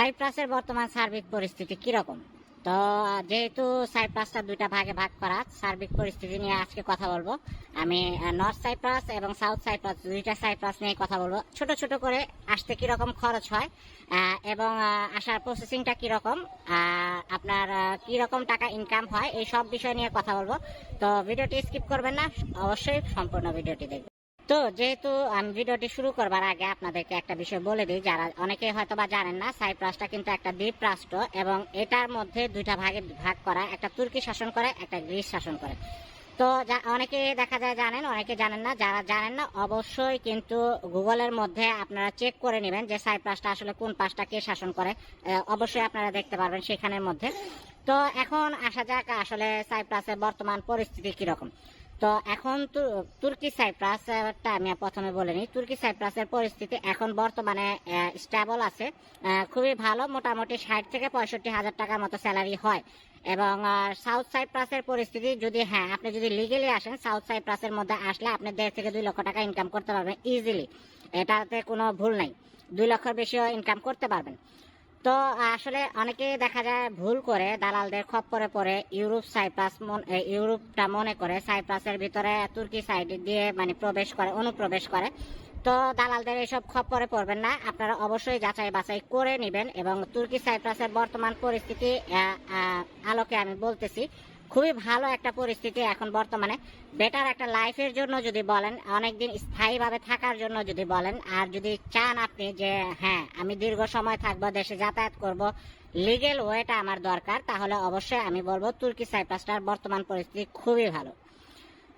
সাইপ্রাসের বর্তমান সার্বিক পরিস্থিতি কিরকম? তো যেহেতু সাইপ্রাসটা দুইটা ভাগে ভাগ করা, সার্বিক পরিস্থিতি নিয়ে আজকে কথা বলবো। আমি নর্থ সাইপ্রাস এবং সাউথ সাইপ্রাস দুইটা সাইপ্রাস নিয়ে কথা বলবো। ছোট ছোট করে আসতে কিরকম খরচ হয় এবং আসার প্রসেসিংটা কিরকম, আপনার কিরকম টাকা ইনকাম হয়, এই সব বিষয় নিয়ে কথা বলবো। তো ভিডিওটি স্কিপ করবেন না, অবশ্যই সম্পূর্ণ ভিডিওটি দেখবেন। তো যেহেতু আমি ভিডিওটি শুরু করবার আগে আপনাদেরকে একটা বিষয় বলে দিই, যারা অনেকে হয়তো বা জানেন না, সাইপ্রাসটা কিন্তু একটা দ্বীপ রাষ্ট্র এবং এটার মধ্যে দুইটা ভাগে ভাগ করা, একটা তুর্কি শাসন করে, একটা গ্রিস শাসন করে। তো অনেকে দেখা যায় জানেন, অনেকে জানেন না। যারা জানেন না অবশ্যই কিন্তু গুগলের মধ্যে আপনারা চেক করে নেবেন যে সাইপ্রাসটা আসলে কোন পাশটা কে শাসন করে, অবশ্যই আপনারা দেখতে পারবেন সেখানের মধ্যে। তো এখন আসা যাক আসলে সাইপ্রাসের বর্তমান পরিস্থিতি কিরকম। তো এখন তুর্কি সাইপ্রাসটা আমি প্রথমে বলে নিই। তুর্কি সাইপ্রাসের পরিস্থিতি এখন বর্তমানে স্টেবল আছে, খুবই ভালো। মোটামুটি 60 থেকে 65 হাজার টাকার মতো স্যালারি হয়। এবং সাউথ সাইপ্রাসের পরিস্থিতি যদি আপনি যদি লিগেলি আসেন, সাউথ সাইপ্রাসের মধ্যে আসলে আপনি 1.5 থেকে 2 লক্ষ টাকা ইনকাম করতে পারবেন ইজিলি। এটাতে কোনো ভুল নাই, 2 লক্ষের বেশিও ইনকাম করতে পারবেন। তো আসলে অনেকে দেখা যায় ভুল করে দালালদের খপ্পরে পড়ে ইউরোপটা মনে করে সাইপ্রাসের ভিতরে তুর্কি সাইড দিয়ে মানে অনুপ্রবেশ করে। তো দালালদের এসব খপ্পরে পড়বেন না, আপনারা অবশ্যই যাচাই বাছাই করে নেবেন। এবং তুর্কি সাইপ্রাসের বর্তমান পরিস্থিতি আলোকে আমি বলতেছি, খুবই ভালো একটা পরিস্থিতি এখন বর্তমানে। বেটার একটা লাইফের জন্য যদি বলেন, অনেকদিন স্থায়ীভাবে থাকার জন্য যদি বলেন, আর যদি চান আপনি যে আমি দীর্ঘ সময় থাকবো, দেশে যাতায়াত করব, লিগেল ওয়েটা আমার দরকার, তাহলে অবশ্যই আমি বলবো তুর্কি সাইপ্রাসটার বর্তমান পরিস্থিতি খুবই ভালো।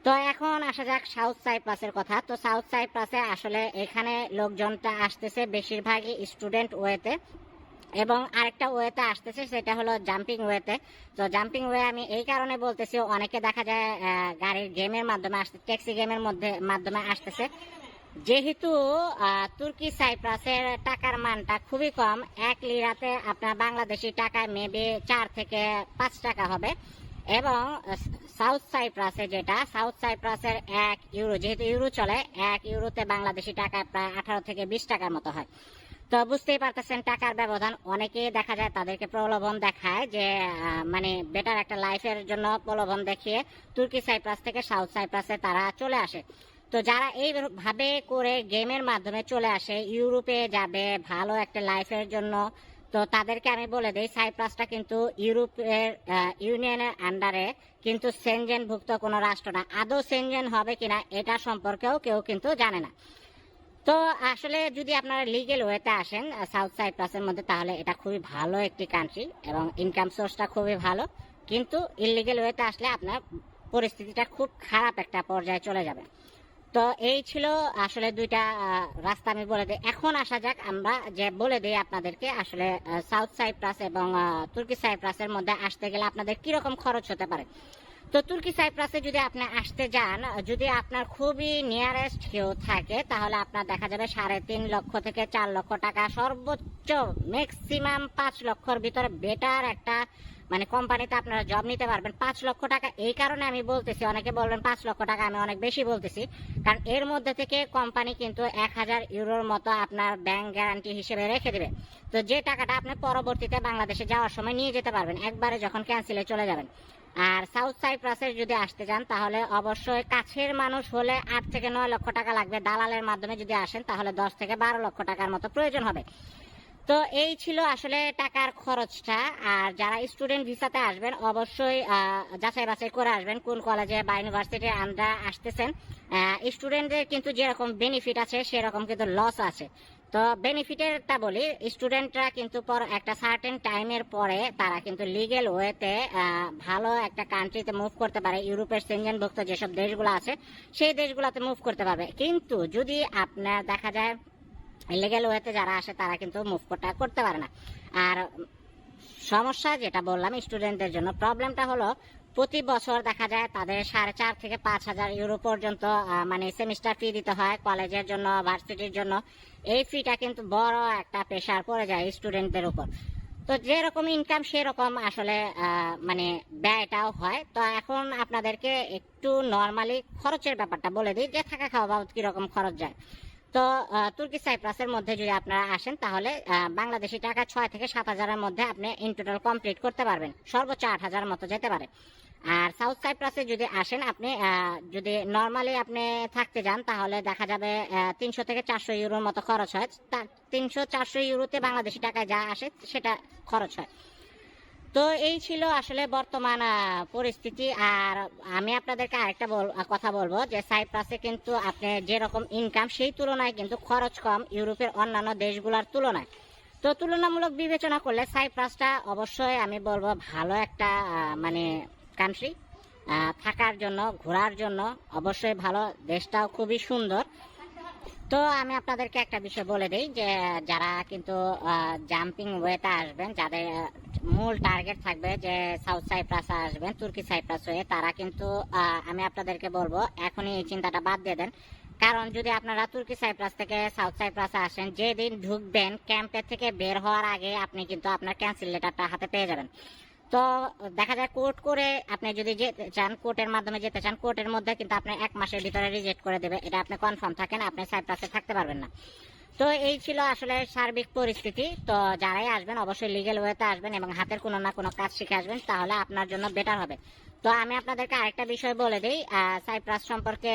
তো এখন আসা যাক সাউথ সাইপ্রাসের কথা। তো সাউথ সাইপ্রাসে আসলে এখানে লোকজনটা আসতেছে বেশিরভাগই স্টুডেন্ট ওয়েতে, এবং আরেকটা ওয়েতে আসতেছে, সেটা হলো জাম্পিং ওয়েতে। তো জাম্পিং ওয়ে আমি এই কারণে বলতেছি, অনেকে দেখা যায় গাড়ির গেমের মাধ্যমে আসতে, ট্যাক্সি গেমের মাধ্যমে আসতেছে। যেহেতু তুর্কি সাইপ্রাসের টাকার মানটা খুবই কম, 1 লিরাতে আপনার বাংলাদেশি টাকায় মেবি 4 থেকে 5 টাকা হবে। এবং সাউথ সাইপ্রাসের 1 ইউরো, যেহেতু ইউরো চলে, 1 ইউরোতে বাংলাদেশি টাকায় প্রায় 18 থেকে 20 টাকার মতো হয়। তো বুঝতেই পারতেছেন টাকার ব্যবধান। অনেকে দেখা যায় তাদেরকে প্রলোভন দেখায় যে মানে বেটার একটা লাইফের জন্য প্রলোভন দেখিয়ে তুর্কি সাইপ্রাস থেকে সাউথ সাইপ্রাসে তারা চলে আসে। তো যারা এইভাবে করে গেমের মাধ্যমে চলে আসে, ইউরোপে যাবে ভালো একটা লাইফের জন্য, তো তাদেরকে আমি বলে দিই, সাইপ্রাসটা কিন্তু ইউরোপের ইউনিয়নের আন্ডারে, কিন্তু সেনজেনভুক্ত কোনো রাষ্ট্র না। আদৌ সেনজেন হবে কিনা এটা সম্পর্কেও কেউ কিন্তু জানে না। তো আসলে যদি আপনারা লিগেল ওয়েতে আসেন সাউথ সাইপ্রাসের মধ্যে, তাহলে এটা খুবই ভালো একটি কান্ট্রি এবং ইনকাম সোর্সটা খুবই ভালো। কিন্তু ইললিগেল ওয়েতে আসলে আপনার পরিস্থিতিটা খুব খারাপ একটা পর্যায়ে চলে যাবে। তো এই ছিল আসলে দুইটা রাস্তা আমি বলে দিই। এখন আসা যাক আমরা যে বলে দিই আপনাদেরকে আসলে সাউথ সাইপ্রাস এবং তুর্কি সাইপ্রাসের মধ্যে আসতে গেলে আপনাদের কিরকম খরচ হতে পারে। তো তুর্কি সাইপ্রাসে যদি আপনি আসতে যান, যদি আপনার খুবই নিয়ারেস্ট কেউ থাকে, তাহলে আপনার দেখা যাবে 3.5 লক্ষ থেকে 4 লক্ষ টাকা, সর্বোচ্চ ম্যাক্সিমাম 5 লক্ষর ভিতরে বেটার একটা মানে কোম্পানিতে আপনারা জব নিতে পারবেন। 5 লক্ষ টাকা এই কারণে আমি বলতেছি, অনেকে বলবেন 5 লক্ষ টাকা আমি অনেক বেশি বলতেছি, কারণ এর মধ্যে থেকে কোম্পানি কিন্তু 1000 ইউরোর মতো আপনার ব্যাংক গ্যারান্টি হিসেবে রেখে দিবে। তো যে টাকাটা আপনি পরবর্তীতে বাংলাদেশে যাওয়ার সময় নিয়ে যেতে পারবেন, একবারে যখন ক্যান্সেলে চলে যাবেন। আর সাউথ সাইপ্রাসে যদি আসতে যান, তাহলে অবশ্যই কাছের মানুষ হলে 8 থেকে 9 লক্ষ টাকা লাগবে। দালালের মাধ্যমে যদি আসেন, তাহলে 10 থেকে 12 লক্ষ টাকার মতো প্রয়োজন হবে। তো এই ছিল আসলে টাকার খরচটা। আর যারা স্টুডেন্ট ভিসাতে আসবেন, অবশ্যই যাচাই বাছাই করে আসবেন কোন কলেজে বা ইউনিভার্সিটির আন্ডার আসতেছেন। স্টুডেন্টদের কিন্তু যেরকম বেনিফিট আছে, সেরকম কিন্তু লস আছে। তো বেনিফিটেরটা বলি, স্টুডেন্টরা কিন্তু একটা সার্টেন টাইমের পরে তারা কিন্তু লিগেল ওয়েতে ভালো একটা কান্ট্রিতে মুভ করতে পারে। ইউরোপের সেনজেনভুক্ত যেসব দেশগুলো আছে, সেই দেশগুলোতে মুভ করতে পারবে। কিন্তু যদি আপনার দেখা যায় ইলিগেল ওয়েতে যারা আসে, তারা কিন্তু মুভ করতে পারে না। আর সমস্যা যেটা বললাম স্টুডেন্টদের জন্য, প্রবলেমটা হলো প্রতি বছর দেখা যায় তাদের 4.5 থেকে 5 হাজার ইউরো পর্যন্ত মানে সেমিস্টার ফি দিতে হয় কলেজের জন্য, ভার্সিটির জন্য। এই ফিটা কিন্তু বড় একটা প্রেশার পড়ে যায় স্টুডেন্টদের উপর। তো যেরকম ইনকাম সেরকম আসলে মানে ব্যয়টাও হয়। তো এখন আপনাদেরকে একটু নর্মালি খরচের ব্যাপারটা বলে দিই, যে থাকা খাওয়া বাবদ কিরকম খরচ যায়। তো তুর্কি সাইপ্রাসের মধ্যে যদি আপনারা আসেন তাহলে বাংলাদেশি টাকা 6 থেকে 7,000-এর মধ্যে আপনি ইন টোটাল কমপ্লিট করতে পারবেন, সর্বোচ্চ 8,000 মতো যেতে পারে। আর সাউথ সাইপ্রাসে যদি আসেন আপনি, যদি নর্মালি আপনি থাকতে যান তাহলে দেখা যাবে 300 থেকে 400 ইউরোর মতো খরচ হয়। 300-400 ইউরোতে বাংলাদেশি টাকায় যা আসে সেটা খরচ হয়। তো এই ছিল আসলে বর্তমান পরিস্থিতি। আর আমি আপনাদেরকে আরেকটা কথা বলবো যে সাইপ্রাসে কিন্তু আপনি যেরকম ইনকাম সেই তুলনায় কিন্তু খরচ কম ইউরোপের অন্যান্য দেশগুলোর তুলনায়। তো তুলনামূলক বিবেচনা করলে সাইপ্রাসটা অবশ্যই আমি বলবো ভালো একটা মানে কান্ট্রি, থাকার জন্য ঘোরার জন্য অবশ্যই ভালো, দেশটাও খুবই সুন্দর। তো আমি আপনাদেরকে একটা বিষয় বলে দিই যে যারা কিন্তু জাম্পিং ওয়েতে আসবেন, যাদের মূল টার্গেট থাকবে যে সাউথ সাইপ্রাসে আসবেন তুর্কি সাইপ্রাস হয়ে, তারা কিন্তু আমি আপনাদেরকে বলবো এখনই এই চিন্তাটা বাদ দিয়ে দেন। কারণ যদি আপনারা তুর্কি সাইপ্রাস থেকে সাউথ সাইপ্রাসে আসেন, যেদিন ঢুকবেন ক্যাম্পের থেকে বের হওয়ার আগে আপনি কিন্তু আপনার ক্যান্সেল লেটারটা হাতে পেয়ে যাবেন। তো দেখা যায় কোর্ট করে আপনি যদি যেতে চান, কোর্টের মাধ্যমে যেতে চান, কোর্টের মধ্যে কিন্তু আপনি 1 মাসের ভিতরে রিজেক্ট করে দেবে, এটা আপনি কনফার্ম থাকেন, আপনি সাইপ্রাসে থাকতে পারবেন না। তো এই ছিল আসলে সার্বিক পরিস্থিতি। তো যারাই আসবেন অবশ্যই লিগেল ওয়েতে আসবেন এবং হাতের কোনো না কোনো কাজ শিখে আসবেন, তাহলে আপনার জন্য বেটার হবে। তো আমি আপনাদেরকে আরেকটা বিষয় বলে দিই, সাইপ্রাস সম্পর্কে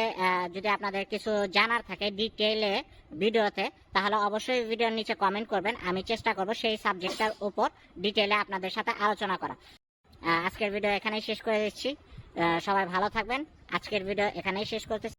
যদি আপনাদের কিছু জানার থাকে ডিটেইলে ভিডিওতে, তাহলে অবশ্যই ভিডিওর নিচে কমেন্ট করবেন, আমি চেষ্টা করব সেই সাবজেক্টটার উপর ডিটেইলে আপনাদের সাথে আলোচনা করা। আজকের ভিডিও এখানেই শেষ করে দিচ্ছি। সবাই ভালো থাকবেন। আজকের ভিডিও এখানেই শেষ করতেছি।